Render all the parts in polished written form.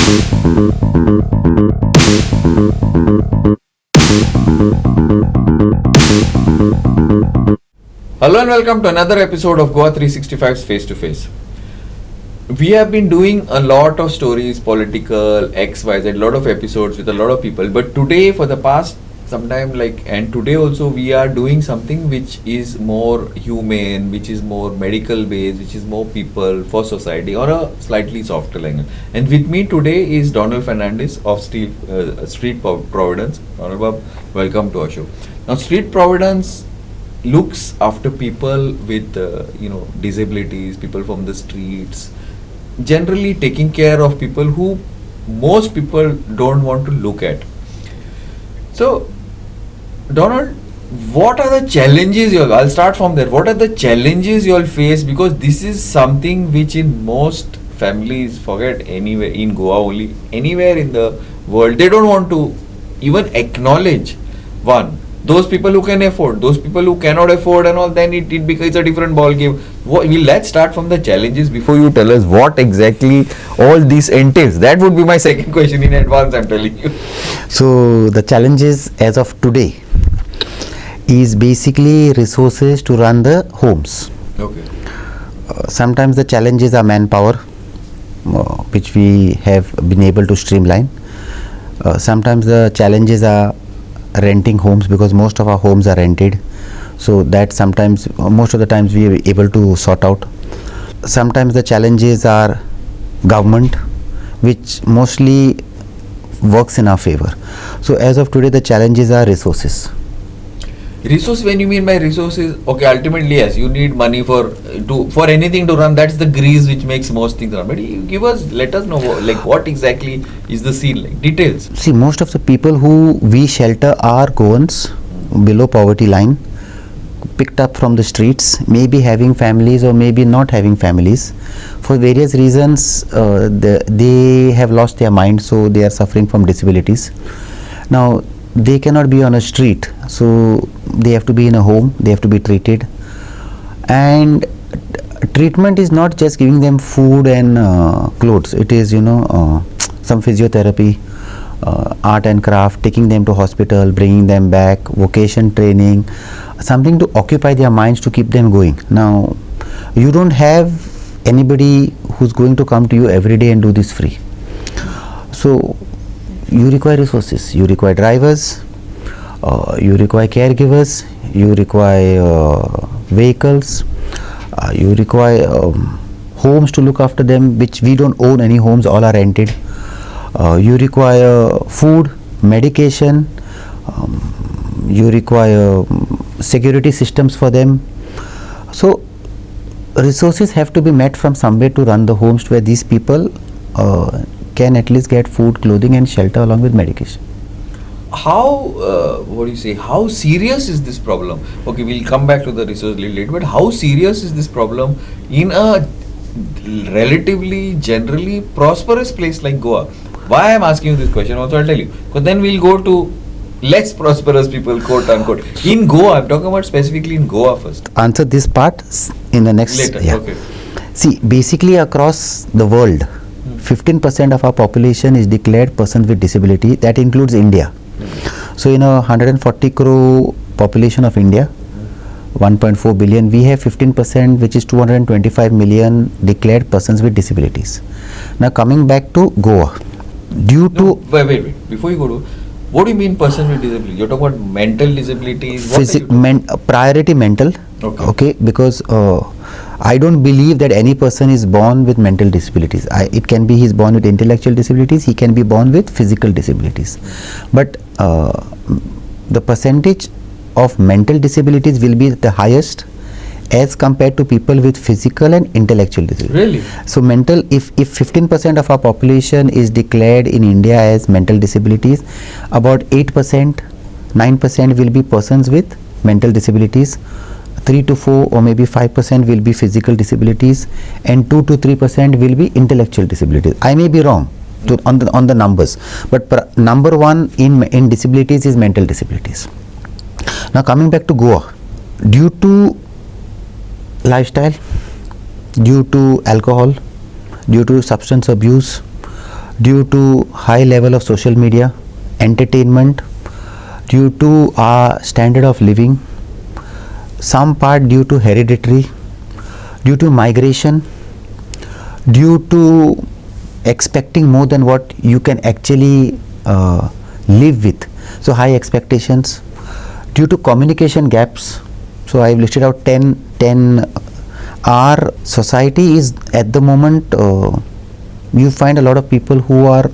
Hello and welcome to another episode of GOA365's Face to Face. We have been doing a lot of stories, political, XYZ, a lot of episodes with a lot of people. But today, for the past sometime, and today also, we are doing something which is more humane, which is more medical based, which is more people for society, or a slightly softer language. And with me today is Donald Fernandes of Street Providence. Donald Bob, welcome to our show. Now, Street Providence looks after people with disabilities, people from the streets, generally taking care of people who most people don't want to look at. So Donald, what are the challenges I'll start from there. What are the challenges you all face, because this is something which in most families, forget anywhere in Goa only, anywhere in the world, they don't want to even acknowledge. One, those people who can afford, those people who cannot afford and all, then it becomes a different ball game. Let's start from the challenges before you tell us what exactly all this entails. That would be my second question in advance, I'm telling you. So the challenges as of today is basically resources to run the homes. Okay. Sometimes the challenges are manpower, which we have been able to streamline. Sometimes the challenges are renting homes, because most of our homes are rented, so that sometimes, most of the times, we are able to sort out. Sometimes the challenges are government, which mostly works in our favor. So as of today, the challenges are resources. Resource, when you mean by resources, okay, ultimately yes, you need money for anything to run. That's the grease which makes most things run. But let us know what exactly is the scene, details. See, most of the people who we shelter are Goans below poverty line, picked up from the streets, maybe having families or maybe not having families. For various reasons, they have lost their mind, so they are suffering from disabilities. Now, they cannot be on a street, so they have to be in a home, they have to be treated. And treatment is not just giving them food and clothes, it is some physiotherapy, art and craft, taking them to hospital, bringing them back, vocation training, something to occupy their minds, to keep them going. Now, you don't have anybody who's going to come to you every day and do this free. So you require resources, you require drivers, you require caregivers, you require vehicles, you require homes to look after them, which we don't own any homes, all are rented. You require food, medication, you require security systems for them. So resources have to be met from somewhere to run the homes where these people can at least get food, clothing and shelter along with medication. How serious is this problem? Okay, we'll come back to the resource later, but how serious is this problem in a relatively generally prosperous place like Goa? Why I'm asking you this question also, I'll tell you, because then we'll go to less prosperous people, quote unquote. In Goa, I'm talking about specifically in Goa first. Answer this part in the next later. Yeah. Okay. See, basically across the world, 15% of our population is declared persons with disability. That includes India. So in a 140 crore population of India, 1.4 billion, we have 15%, which is 225 million declared persons with disabilities. Now coming back to Goa, wait. Before you go to, what do you mean person with disability? You're talking about mental disabilities? Priority mental. Okay, because I don't believe that any person is born with mental disabilities. It can be he's born with intellectual disabilities, he can be born with physical disabilities. But the percentage of mental disabilities will be the highest as compared to people with physical and intellectual disabilities. Really? So mental, if 15% of our population is declared in India as mental disabilities, about 8%, 9% will be persons with mental disabilities, 3 to 4 or maybe 5% will be physical disabilities, and 2 to 3% will be intellectual disabilities. I may be wrong on the numbers, but number one in disabilities is mental disabilities. Now coming back to Goa, due to lifestyle, due to alcohol, due to substance abuse, due to high level of social media, entertainment, due to our standard of living, some part due to hereditary, due to migration, due to expecting more than what you can actually live with. So high expectations, due to communication gaps. So I've listed out 10. Our society is at the moment, you find a lot of people who are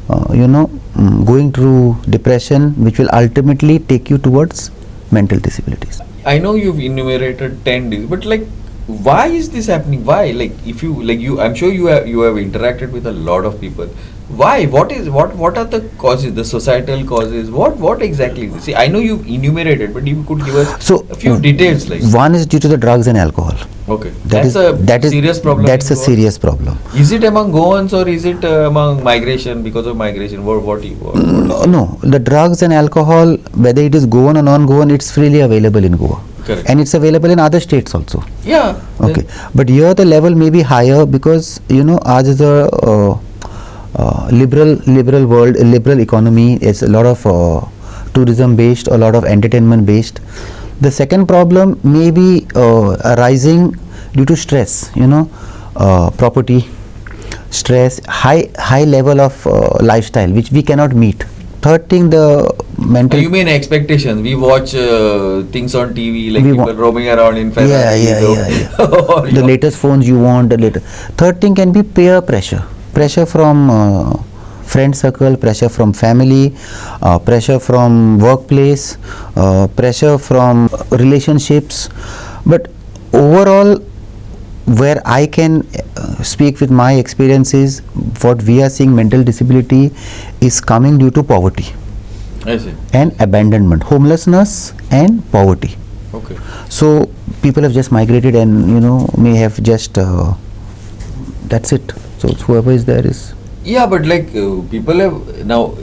going through depression, which will ultimately take you towards mental disabilities. I know you've enumerated 10 days, but like, why is this happening? Why? Like, if you like, I'm sure you have interacted with a lot of people. Why? What are the causes? The societal causes? What exactly is this? See, I know you've enumerated, but you could give us a few details. Like, one is due to the drugs and alcohol. Okay, That is serious problem. That's a serious problem. Is it among Goans or is it among migration? Because of migration, No, the drugs and alcohol, whether it is Goan or non-Goan, it's freely available in Goa. Correct. And it's available in other states also. Yeah. Okay, but here the level may be higher because ours is a liberal world, a liberal economy. It's a lot of tourism based, a lot of entertainment based. The second problem may be arising due to stress, property, stress, high level of lifestyle which we cannot meet. Third thing, the mental. You mean expectations? We watch things on TV, like people roaming around in Fernandes. Yeah. The latest phones you want. Third thing can be peer pressure. Pressure from friend circle, pressure from family, pressure from workplace, pressure from relationships. But overall, where I can speak with my experiences, what we are seeing mental disability is coming due to poverty. I see. And abandonment, homelessness and poverty. Okay. So people have just migrated and may have just that's it. So whoever is there is. Yeah, but like people have now.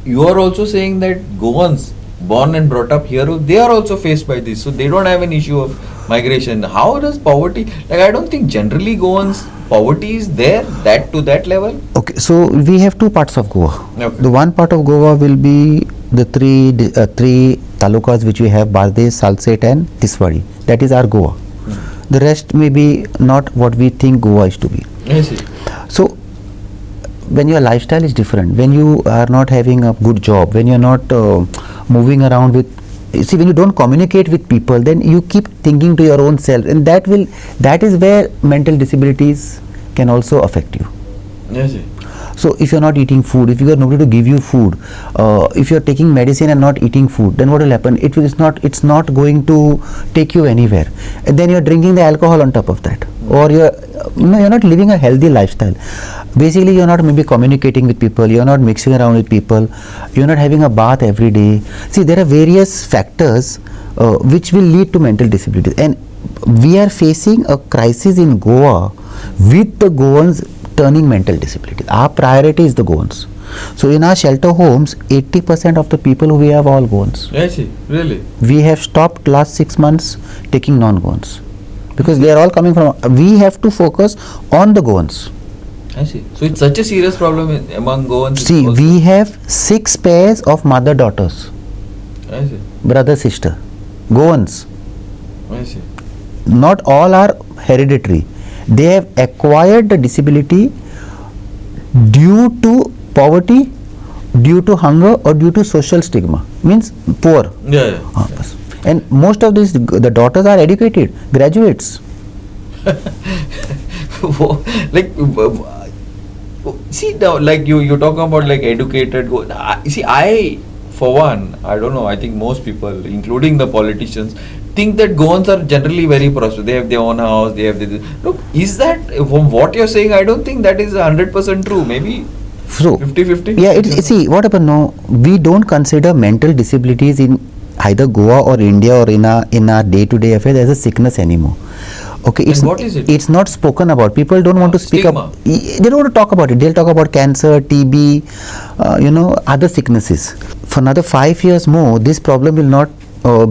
You are also saying that Goans born and brought up here, they are also faced by this, so they don't have an issue of migration. How does poverty? Like, I don't think generally Goans poverty is there to that level. Okay, so we have two parts of Goa. Okay. The one part of Goa will be the three talukas which we have: Bardesh, Salset and Tiswadi. That is our Goa. The rest may be not what we think Goa is to be. I see. So when your lifestyle is different, when you are not having a good job, when you are not moving around with, see, when you don't communicate with people, then you keep thinking to your own self, and that is where mental disabilities can also affect you. Yes. So if you are not eating food, if you have nobody to give you food, if you are taking medicine and not eating food, then what will happen? It's not going to take you anywhere. And then you are drinking the alcohol on top of that, or you're not living a healthy lifestyle. Basically, you're not maybe communicating with people, you're not mixing around with people, you're not having a bath every day. See, there are various factors which will lead to mental disabilities, and we are facing a crisis in Goa with the Goans turning mental disabilities. Our priority is the Goans. So in our shelter homes, 80% of the people who we have all Goans. I see. Really? We have stopped last 6 months taking non-Goans because they are all coming from. We have to focus on the Goans. I see. So it's such a serious problem among Goans. See, we have 6 pairs of mother-daughters. I see. Brother-sister. Goans. I see. Not all are hereditary. They have acquired the disability due to poverty, due to hunger, or due to social stigma. Means poor. Yeah. And most of these, the daughters are educated, graduates. Like, see now, like you talk about like educated. See, I for one, I don't know. I think most people, including the politicians, think that Goans are generally very prosperous. They have their own house. They have this. Look, is that from what you're saying? I don't think that is 100% true. Maybe so 50-50. Yeah, see what happened. No, we don't consider mental disabilities in either Goa or India or in our day-to-day affairs as a sickness anymore. Okay, what is it? It's not spoken about. People don't want to speak stigma. up. They don't want to talk about it. They'll talk about cancer, TB, other sicknesses. For another 5 years more, this problem will not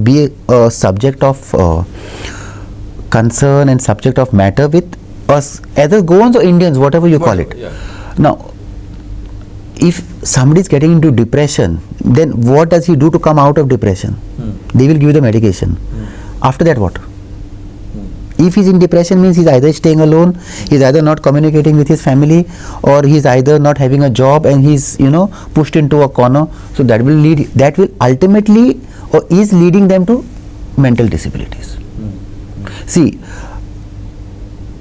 be a subject of concern and subject of matter with us, either Goans or Indians, whatever you call it. Yeah. Now, if somebody is getting into depression, then what does he do to come out of depression? They will give you the medication. After that, what? If he's in depression, means he's either staying alone, he's either not communicating with his family, or he's either not having a job and he's, pushed into a corner. So that will ultimately, or is leading them to mental disabilities. See,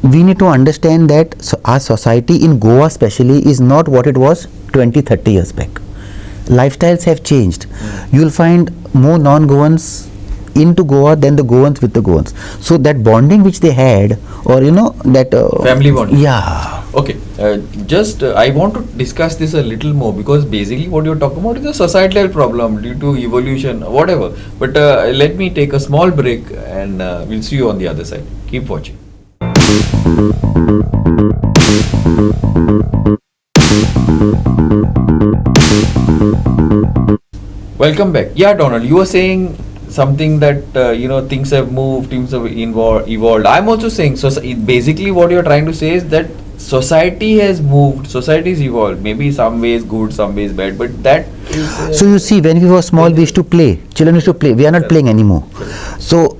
we need to understand that our society in Goa especially is not what it was 20-30 years back. Lifestyles have changed. You will find more non-Goans into Goa than the Goans with the Goans. So that bonding which they had, or that family bonding. Yeah. Okay, I want to discuss this a little more, because basically what you're talking about is a societal problem due to evolution, whatever. But let me take a small break and we'll see you on the other side. Keep watching. Welcome back. Yeah, Donald, you were saying something that things have moved, things have evolved. I'm also saying, so basically what you're trying to say is that society has moved, society's evolved, maybe some ways good, some ways bad, but that is, so you see, when we were small, we used to play. Children used to play. We are not playing anymore. So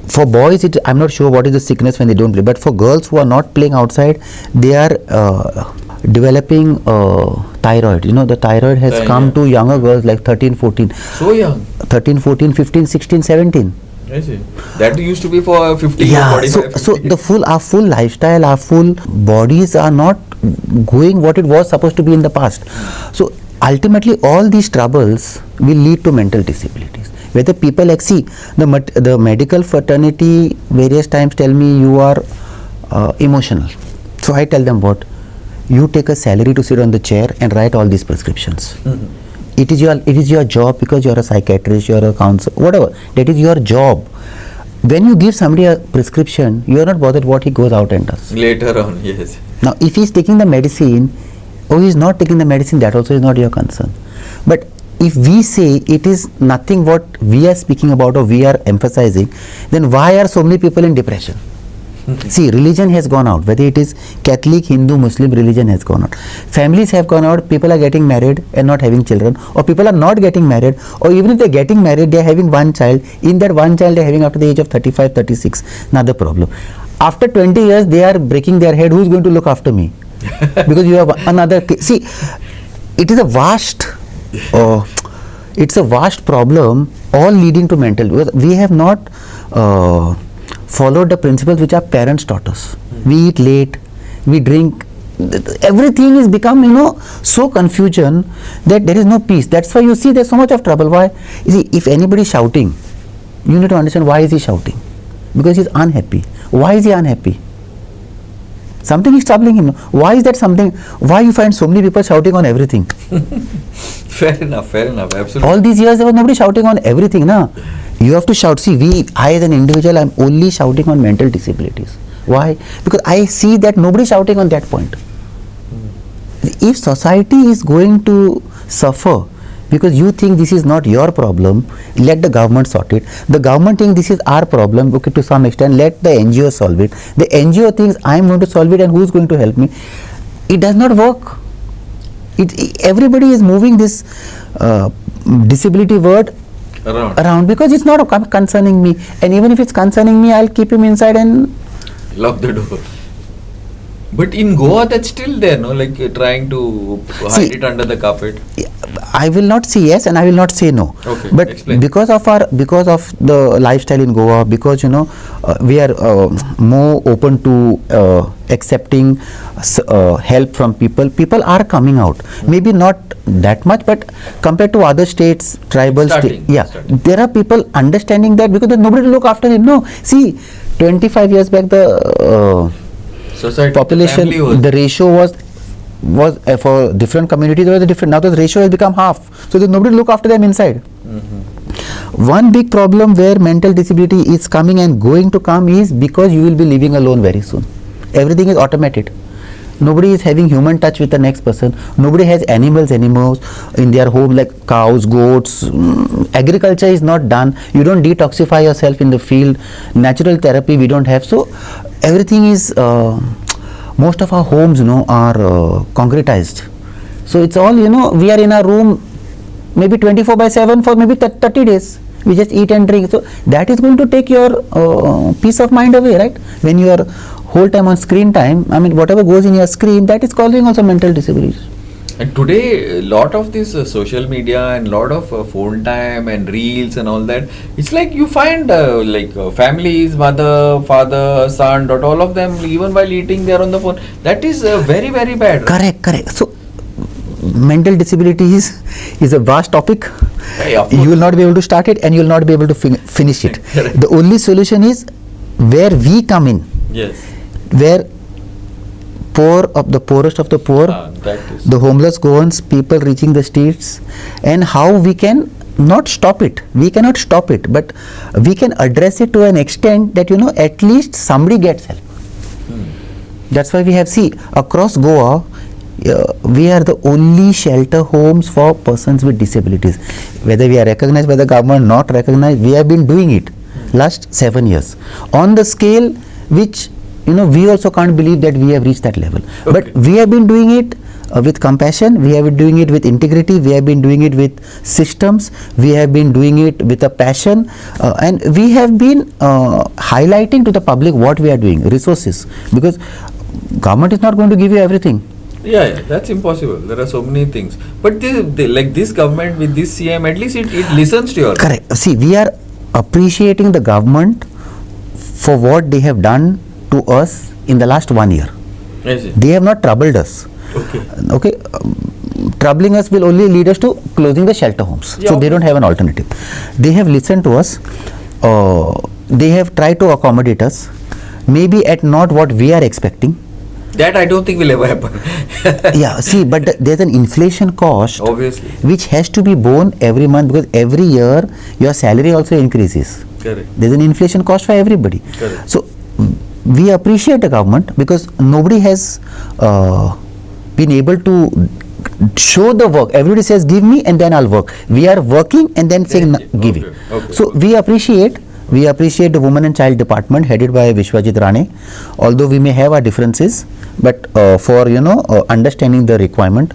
for boys, I'm not sure what is the sickness when they don't play, but for girls who are not playing outside, they are developing thyroid. The thyroid has come to younger girls like 13, 14. So young. 13, 14, 15, 16, 17. I see. That used to be for 50 yeah, or 45. So our full lifestyle, our full bodies are not going what it was supposed to be in the past. So ultimately all these troubles will lead to mental disabilities. Whether people the medical fraternity various times tell me you are emotional. So I tell them, what? You take a salary to sit on the chair and write all these prescriptions. It is your job, because you are a psychiatrist, you are a counselor, whatever. That is your job. When you give somebody a prescription, you are not bothered what he goes out and does. Later on, yes. Now, if he is taking the medicine or he is not taking the medicine, that also is not your concern. But if we say it is nothing what we are speaking about or we are emphasizing, then why are so many people in depression? See, religion has gone out, whether it is Catholic, Hindu, Muslim, religion has gone out. Families have gone out, people are getting married and not having children, or people are not getting married, or even if they are getting married, they are having one child. In that one child, they are having after the age of 35, 36. Another problem. After 20 years, they are breaking their head, who is going to look after me? Because you have another kid. See, it is a vast, problem, all leading to mental. We have not followed the principles which our parents taught us. We eat late, we drink, everything is become so confusion that there is no peace. That's why you see there's so much of trouble. Why? You see, if anybody is shouting, you need to understand why is he shouting. Because he's unhappy. Why is he unhappy? Something is troubling him. Why is that something? Why you find so many people shouting on everything? Fair enough, absolutely. All these years there was nobody shouting on everything, na? You have to shout. See, I as an individual, I'm only shouting on mental disabilities. Why? Because I see that nobody is shouting on that point. If society is going to suffer because you think this is not your problem, let the government sort it. The government thinks this is our problem, okay, to some extent, let the NGO solve it. The NGO thinks I'm going to solve it and who's going to help me? It does not work. Everybody is moving this disability word around because it's not concerning me, and even if it's concerning me, I'll keep him inside and lock the door. But in Goa, that's still there, no? Like trying to hide it under the carpet. I will not say yes and I will not say no. Okay, but explain. because of the lifestyle in Goa, because we are more open to accepting help from people. People are coming out. Maybe not that much, but compared to other states, tribal states, there are people understanding that because there's nobody to look after him. No, see, 25 years back the society, population, the ratio was for different communities was different. Now the ratio has become half. So there's nobody to look after them inside. One big problem where mental disability is coming and going to come is because you will be living alone very soon. Everything is automated. Nobody is having human touch with the next person. Nobody has animals anymore in their home like cows, goats. Agriculture is not done. You don't detoxify yourself in the field. Natural therapy we don't have. So everything is, most of our homes are concretized. So it's all, we are in our room maybe 24/7 for maybe 30 days. We just eat and drink. So that is going to take your peace of mind away, right? When you are whole time on screen time, I mean, whatever goes in your screen, that is causing also mental disabilities. And today, a lot of this social media and lot of phone time and reels and all that, it's like you find families, mother, father, son, daughter, all of them, even while eating, they are on the phone. That is very, very bad. Correct. So mental disability is a vast topic. Yeah, you will not be able to start it and you will not be able to finish it. The only solution is where we come in. Yes. Where poor of the poorest of the poor, the homeless goons, people reaching the streets, and how we can not stop it. We cannot stop it, but we can address it to an extent that at least somebody gets help. That's why we have across Goa, we are the only shelter homes for persons with disabilities. Whether we are recognized by the government, not recognized, we have been doing it last 7 years on the scale which we also can't believe that we have reached that level. Okay. But we have been doing it with compassion, we have been doing it with integrity, we have been doing it with systems, we have been doing it with a passion, and we have been highlighting to the public what we are doing, resources, because government is not going to give you everything. Yeah, that's impossible. There are so many things. But like this government with this CM, at least it listens to your. Correct. See, we are appreciating the government for what they have done to us in the last 1 year. They have not troubled us. Okay. Troubling us will only lead us to closing the shelter homes. Yeah, so they don't have an alternative. They have listened to us. They have tried to accommodate us. Maybe at not what we are expecting. That I don't think will ever happen. Yeah, see, but there's an inflation cost, obviously, which has to be borne every month, because every year your salary also increases. Correct. There's an inflation cost for everybody. Correct. So we appreciate the government because nobody has been able to show the work. Everybody says give me and then I'll work. We are working and then saying give it. Okay. So we appreciate the Women and Child Department headed by Vishwajit Rane, although we may have our differences, but for understanding the requirement,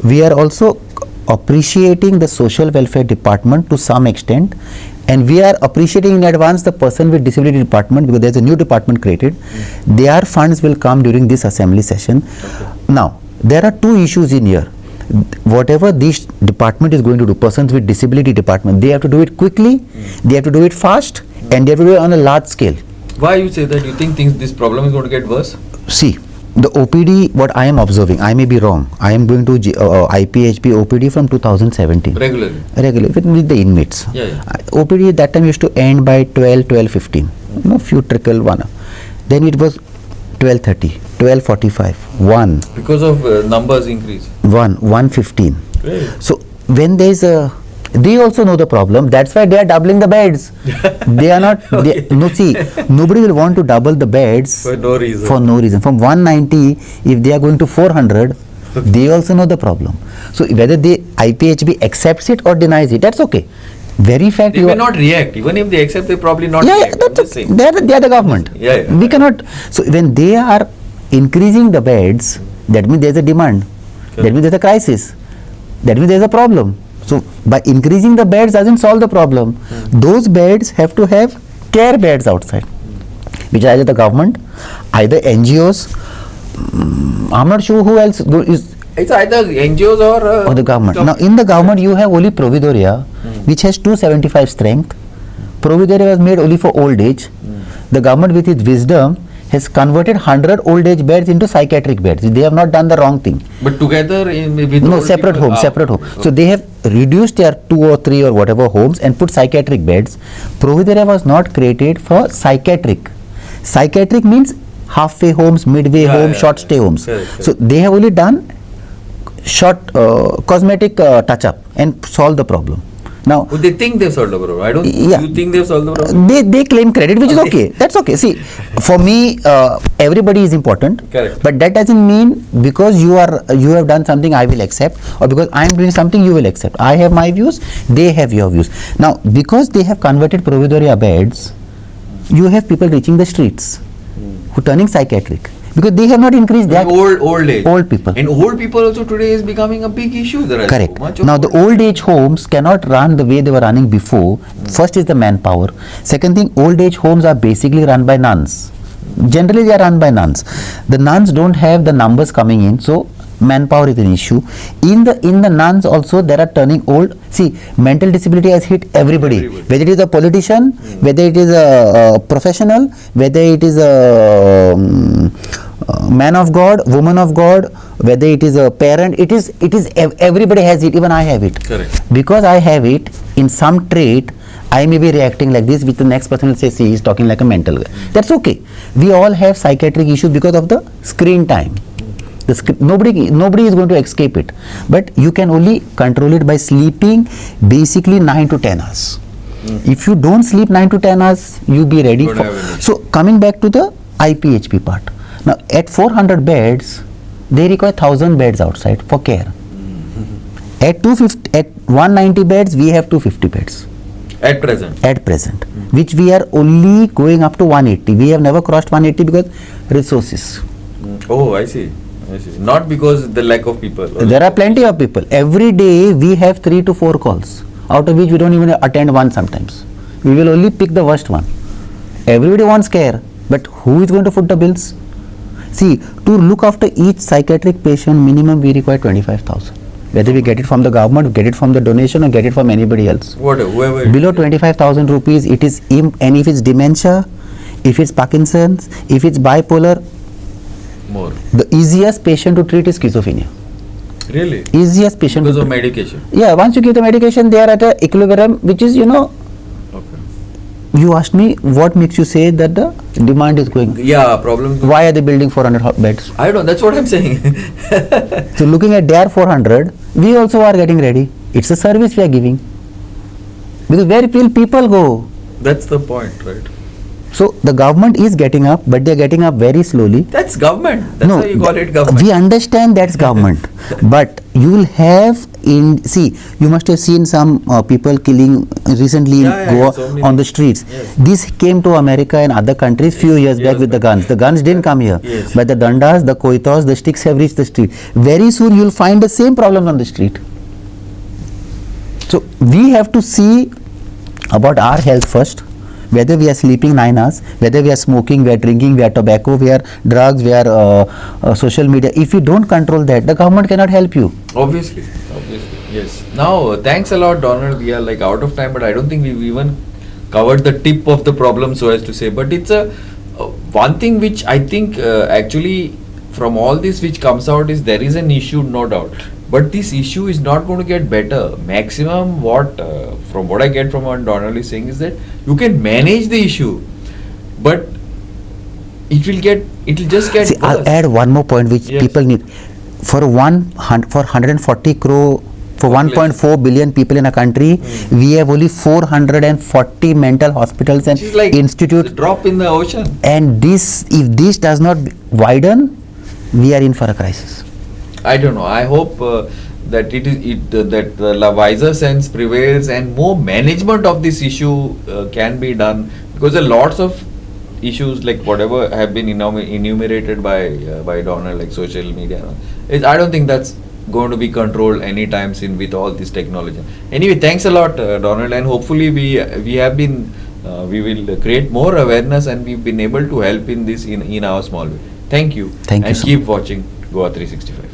we are also appreciating the Social Welfare Department to some extent, and we are appreciating in advance the Person with Disability Department, because there is a new department created. Their funds will come during this assembly session. Now, there are two issues in here. Whatever this department is going to do, Persons with Disability Department, they have to do it quickly, they have to do it fast, and they have to do it on a large scale. Why you say that? You think this problem is going to get worse? See, the OPD, what I am observing, I may be wrong. I am going to IPHB OPD from 2017. Regularly with the inmates. OPD at that time used to end by 12:15. Few trickle one. Then it was 12:30, 12:45, 1. Because of numbers increase. 1:15. Great. So when there is they also know the problem. That's why they are doubling the beds. They are not. Nobody will want to double the beds for no reason. From 190, if they are going to 400, they also know the problem. So whether IPHB accepts it or denies it, that's okay. Very fact, they may not react. Even if they accept, they probably not react. They are the government. We cannot. So when they are increasing the beds, that means there is a demand. That means there is a crisis. That means there is a problem. So by increasing the beds doesn't solve the problem. Those beds have to have care beds outside, which either the government, either NGOs. I'm not sure who else is. It's either NGOs or the government. Now in the government you have only Providoria, which has 275 strength. Providoria was made only for old age. The government with its wisdom has converted 100 old age beds into psychiatric beds. They have not done the wrong thing. But together with separate homes. Okay. So they have reduced their 2 or 3 or whatever homes and put psychiatric beds. Providoria was not created for psychiatric. Psychiatric means halfway homes, midway homes, short stay homes. Correct. So they have only done short cosmetic touch-up and solve the problem. Now they think they've solved the problem. I don't. You think they've solved the problem? They claim credit, which is okay. That's okay. See, for me, everybody is important. Correct. But that doesn't mean because you have done something I will accept, or because I am doing something you will accept. I have my views, they have your views. Now because they have converted Providoria beds, you have people reaching the streets who turning psychiatric. because they have not increased that. Old age. Old people. And old people also today is becoming a big issue. There are Correct. so much of Now the old age homes cannot run the way they were running before. First is the manpower. Second thing, old age homes are basically run by nuns. Generally they are run by nuns. The nuns don't have the numbers coming in, so manpower is an issue. In the nuns also there are turning old. See, mental disability has hit everybody. Whether it is a politician, whether it is a professional, whether it is a man of God, woman of God, whether it is a parent, it is everybody has it. Even I have it. Correct. Because I have it in some trait, I may be reacting like this, which the next person will say, see, he's talking like a mental guy. That's okay. We all have psychiatric issues because of the screen time. Nobody is going to escape it, but you can only control it by sleeping basically 9 to 10 hours. If you don't sleep 9 to 10 hours, you be ready for. So coming back to the IPHP part. Now at 400 beds, they require 1000 beds outside for care. At 190 beds, we have 250 beds. At present. Which we are only going up to 180. We have never crossed 180 because resources. Oh, I see. Not because the lack of people. There are plenty of people. Every day we have 3 to 4 calls, out of which we don't even attend one sometimes. We will only pick the worst one. Everybody wants care, but who is going to foot the bills? See, to look after each psychiatric patient, minimum we require 25,000. Whether we get it from the government, get it from the donation, or get it from anybody else. Whoever. Below 25,000 rupees, it is and if it's dementia, if it's Parkinson's, if it's bipolar, more. The easiest patient to treat is schizophrenia. Really? Easiest patient because of medication. Yeah, once you give the medication, they are at a equilibrium, which is, Okay. You asked me what makes you say that the demand is going. Yeah, problem. Why are they building 400 beds? I don't know, that's what I'm saying. So looking at their 400, we also are getting ready. It's a service we are giving. Because where will people go? That's the point, right? So the government is getting up, but they are getting up very slowly. That's government. That's why you call it government. We understand that's government, but you will have you must have seen some people killing recently in Goa so on the streets. Yes. This came to America and other countries few years back with the guns. The guns didn't come here, but the dandas, the koitos, the sticks have reached the street. Very soon you will find the same problem on the street. So we have to see about our health first. Whether we are sleeping 9 hours, whether we are smoking, we are drinking, we are tobacco, we are drugs, we are social media. If you don't control that, the government cannot help you. Obviously, yes. Now, thanks a lot, Donald. We are like out of time, but I don't think we've even covered the tip of the problem, so as to say. But it's one thing which I think actually from all this which comes out is there is an issue, no doubt. But this issue is not going to get better. Maximum from what I get from what Donald is saying is that you can manage the issue, but it will just get See, worse. I'll add one more point which people need. For 140 crore, for 1.4 billion people in a country, we have only 440 mental hospitals and like institutes. A drop in the ocean. And if this does not widen, we are in for a crisis. I don't know. I hope that that the wiser sense prevails and more management of this issue can be done, because there are lots of issues like whatever have been enumerated by Donald, like social media. I don't think that's going to be controlled anytime soon with all this technology. Anyway, thanks a lot, Donald, and hopefully we will create more awareness and we've been able to help in this in our small way. Thank you. Thank you. And keep watching GOA365.